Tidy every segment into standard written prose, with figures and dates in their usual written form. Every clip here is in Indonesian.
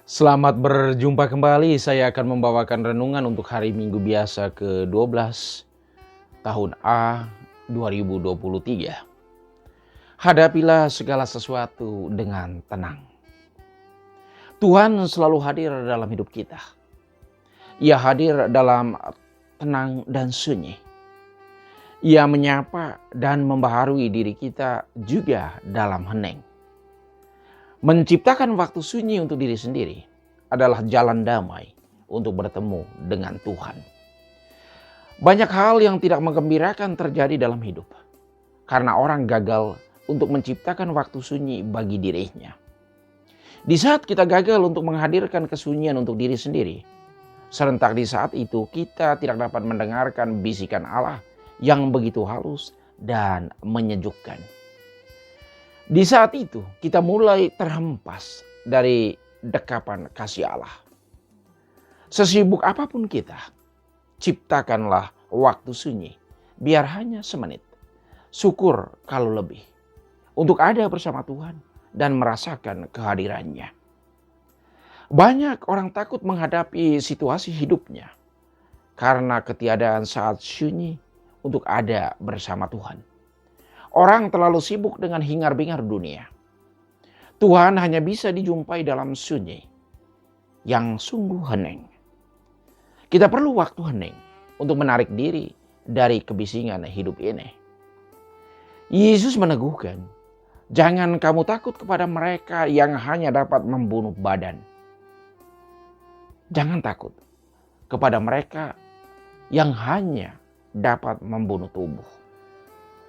Selamat berjumpa kembali. Saya akan membawakan renungan untuk hari Minggu biasa ke-12 tahun A 2023. Hadapilah segala sesuatu dengan tenang. Tuhan selalu hadir dalam hidup kita. Ia hadir dalam tenang dan sunyi. Ia menyapa dan membaharui diri kita juga dalam hening. Menciptakan waktu sunyi untuk diri sendiri adalah jalan damai untuk bertemu dengan Tuhan. Banyak hal yang tidak menggembirakan terjadi dalam hidup karena orang gagal untuk menciptakan waktu sunyi bagi dirinya. Di saat kita gagal untuk menghadirkan kesunyian untuk diri sendiri, serentak di saat itu kita tidak dapat mendengarkan bisikan Allah yang begitu halus dan menyejukkan. Di saat itu kita mulai terhempas dari dekapan kasih Allah. Sesibuk apapun kita, ciptakanlah waktu sunyi, biar hanya semenit. Syukur kalau lebih, untuk ada bersama Tuhan dan merasakan kehadirannya. Banyak orang takut menghadapi situasi hidupnya karena ketiadaan saat sunyi untuk ada bersama Tuhan. Orang terlalu sibuk dengan hingar-bingar dunia. Tuhan hanya bisa dijumpai dalam sunyi yang sungguh hening. Kita perlu waktu hening untuk menarik diri dari kebisingan hidup ini. Yesus meneguhkan, jangan kamu takut kepada mereka yang hanya dapat membunuh badan. Jangan takut kepada mereka yang hanya dapat membunuh tubuh.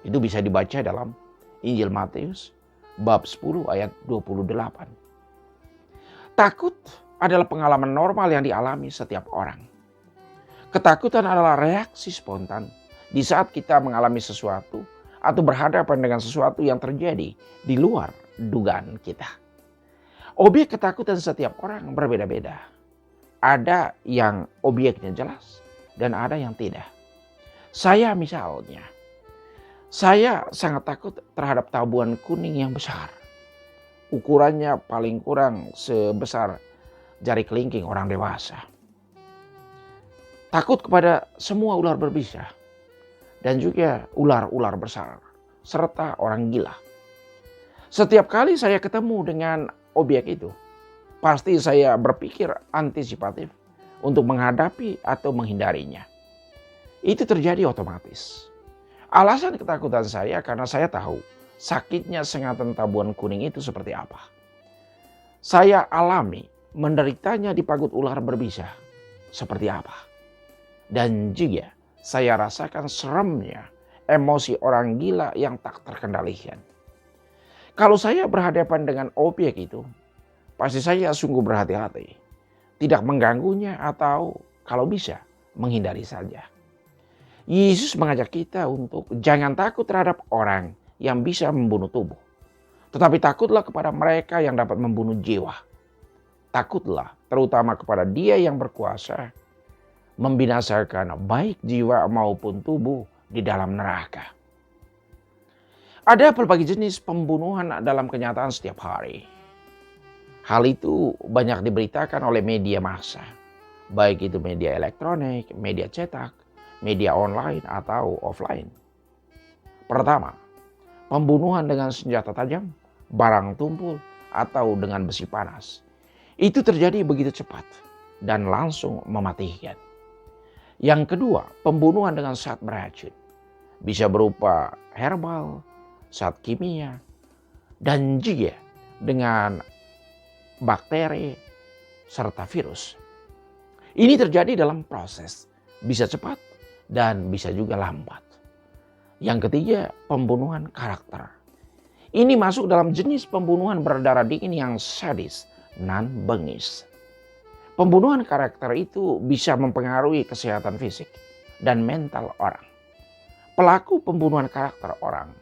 Itu bisa dibaca dalam Injil Matius bab 10 ayat 28. Takut adalah pengalaman normal yang dialami setiap orang. Ketakutan adalah reaksi spontan di saat kita mengalami sesuatu atau berhadapan dengan sesuatu yang terjadi di luar dugaan kita. Objek ketakutan setiap orang berbeda-beda. Ada yang objeknya jelas dan ada yang tidak. Saya misalnya, saya sangat takut terhadap tabuan kuning yang besar. Ukurannya paling kurang sebesar jari kelingking orang dewasa. Takut kepada semua ular berbisa dan juga ular-ular besar serta orang gila. Setiap kali saya ketemu dengan objek itu, pasti saya berpikir antisipatif untuk menghadapi atau menghindarinya. Itu terjadi otomatis. Alasan ketakutan saya karena saya tahu sakitnya sengatan tabuan kuning itu seperti apa. Saya alami menderitanya di pagut ular berbisa seperti apa. Dan juga saya rasakan seremnya emosi orang gila yang tak terkendalikan. Kalau saya berhadapan dengan objek itu, pasti saya sungguh berhati-hati. Tidak mengganggunya atau kalau bisa menghindari saja. Yesus mengajak kita untuk jangan takut terhadap orang yang bisa membunuh tubuh. Tetapi takutlah kepada mereka yang dapat membunuh jiwa. Takutlah terutama kepada Dia yang berkuasa membinasakan baik jiwa maupun tubuh di dalam neraka. Ada berbagai jenis pembunuhan dalam kenyataan setiap hari. Hal itu banyak diberitakan oleh media massa, baik itu media elektronik, media cetak, media online atau offline. Pertama, pembunuhan dengan senjata tajam, barang tumpul, atau dengan besi panas. Itu terjadi begitu cepat dan langsung mematikan. Yang kedua, pembunuhan dengan zat beracun. Bisa berupa herbal, zat kimia, dan juga dengan bakteri serta virus. Ini terjadi dalam proses, bisa cepat dan bisa juga lambat. Yang ketiga, pembunuhan karakter. Ini masuk dalam jenis pembunuhan berdarah dingin yang sadis, non-bengis. Pembunuhan karakter itu bisa mempengaruhi kesehatan fisik dan mental orang. Pelaku pembunuhan karakter orang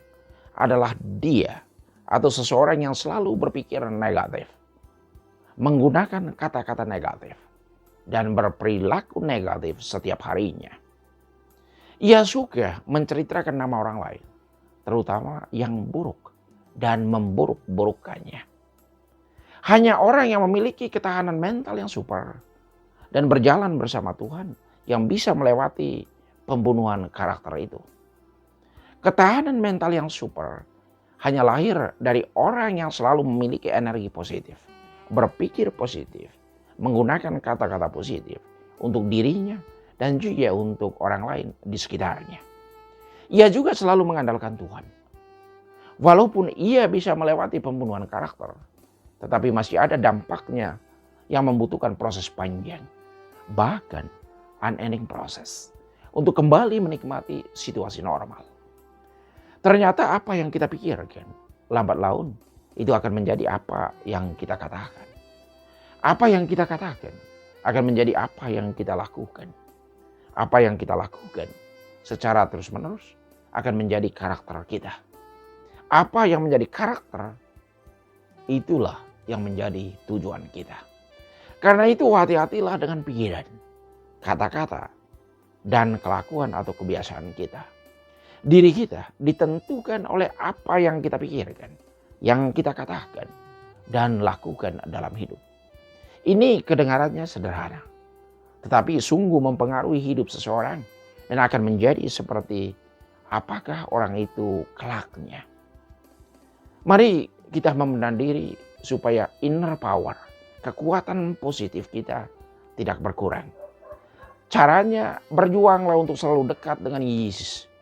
adalah dia atau seseorang yang selalu berpikir negatif, menggunakan kata-kata negatif, dan berperilaku negatif setiap harinya. Ia suka menceritakan nama orang lain, terutama yang buruk, dan memburuk-burukkannya. Hanya orang yang memiliki ketahanan mental yang super dan berjalan bersama Tuhan yang bisa melewati pembunuhan karakter itu. Ketahanan mental yang super hanya lahir dari orang yang selalu memiliki energi positif, berpikir positif, menggunakan kata-kata positif untuk dirinya dan juga untuk orang lain di sekitarnya. Ia juga selalu mengandalkan Tuhan. Walaupun ia bisa melewati pembunuhan karakter, tetapi masih ada dampaknya yang membutuhkan proses panjang, bahkan unending proses, untuk kembali menikmati situasi normal. Ternyata apa yang kita pikirkan, lambat laun itu akan menjadi apa yang kita katakan. Apa yang kita katakan akan menjadi apa yang kita lakukan. Apa yang kita lakukan secara terus-menerus akan menjadi karakter kita. Apa yang menjadi karakter, itulah yang menjadi tujuan kita. Karena itu hati-hatilah dengan pikiran, kata-kata, dan kelakuan atau kebiasaan kita. Diri kita ditentukan oleh apa yang kita pikirkan, yang kita katakan, dan lakukan dalam hidup. Ini kedengarannya sederhana, tetapi sungguh mempengaruhi hidup seseorang dan akan menjadi seperti apakah orang itu kelaknya. Mari kita membenahi diri supaya inner power, kekuatan positif kita tidak berkurang. Caranya berjuanglah untuk selalu dekat dengan Yesus.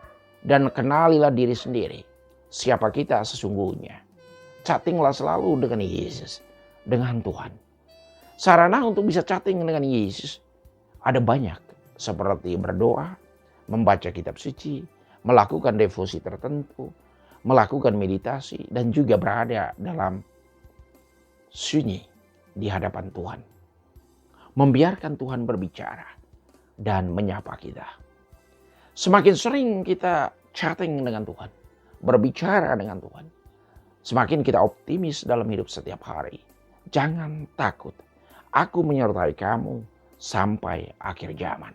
Dan kenalilah diri sendiri, siapa kita sesungguhnya. Chattinglah selalu dengan Yesus, dengan Tuhan. Sarana untuk bisa chatting dengan Yesus ada banyak, seperti berdoa, membaca kitab suci, melakukan devosi tertentu, melakukan meditasi, dan juga berada dalam sunyi di hadapan Tuhan. Membiarkan Tuhan berbicara dan menyapa kita. Semakin sering kita chatting dengan Tuhan, berbicara dengan Tuhan, semakin kita optimis dalam hidup setiap hari. Jangan takut, aku menyertai kamu sampai akhir zaman.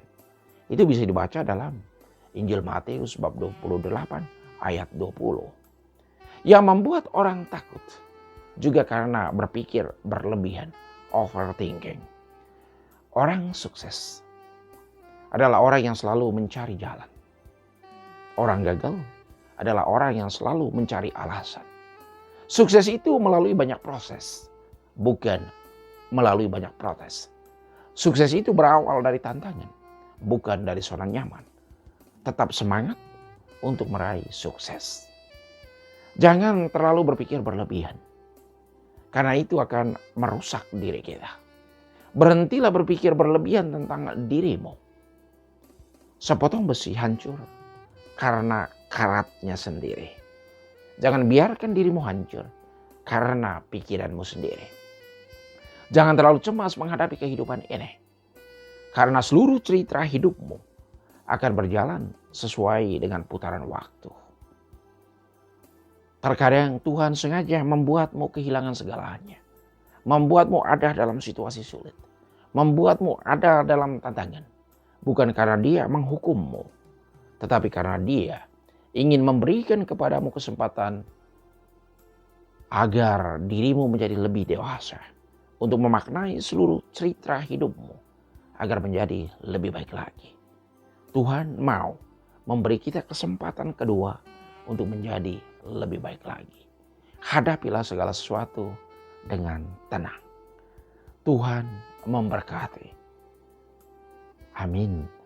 Itu bisa dibaca dalam Injil Matius bab 28 ayat 20. Yang membuat orang takut juga karena berpikir berlebihan, overthinking. Orang sukses adalah orang yang selalu mencari jalan. Orang gagal adalah orang yang selalu mencari alasan. Sukses itu melalui banyak proses, bukan melalui banyak protes. Sukses itu berawal dari tantangan, bukan dari zona nyaman. Tetap semangat untuk meraih sukses. Jangan terlalu berpikir berlebihan, karena itu akan merusak diri kita. Berhentilah berpikir berlebihan tentang dirimu. Sepotong besi hancur karena karatnya sendiri. Jangan biarkan dirimu hancur karena pikiranmu sendiri. Jangan terlalu cemas menghadapi kehidupan ini, karena seluruh cerita hidupmu akan berjalan sesuai dengan putaran waktu. Terkadang Tuhan sengaja membuatmu kehilangan segalanya, membuatmu ada dalam situasi sulit, membuatmu ada dalam tantangan. Bukan karena dia menghukummu, tetapi karena dia ingin memberikan kepadamu kesempatan agar dirimu menjadi lebih dewasa untuk memaknai seluruh cerita hidupmu agar menjadi lebih baik lagi. Tuhan mau memberi kita kesempatan kedua untuk menjadi lebih baik lagi. Hadapilah segala sesuatu dengan tenang. Tuhan memberkati. Amin.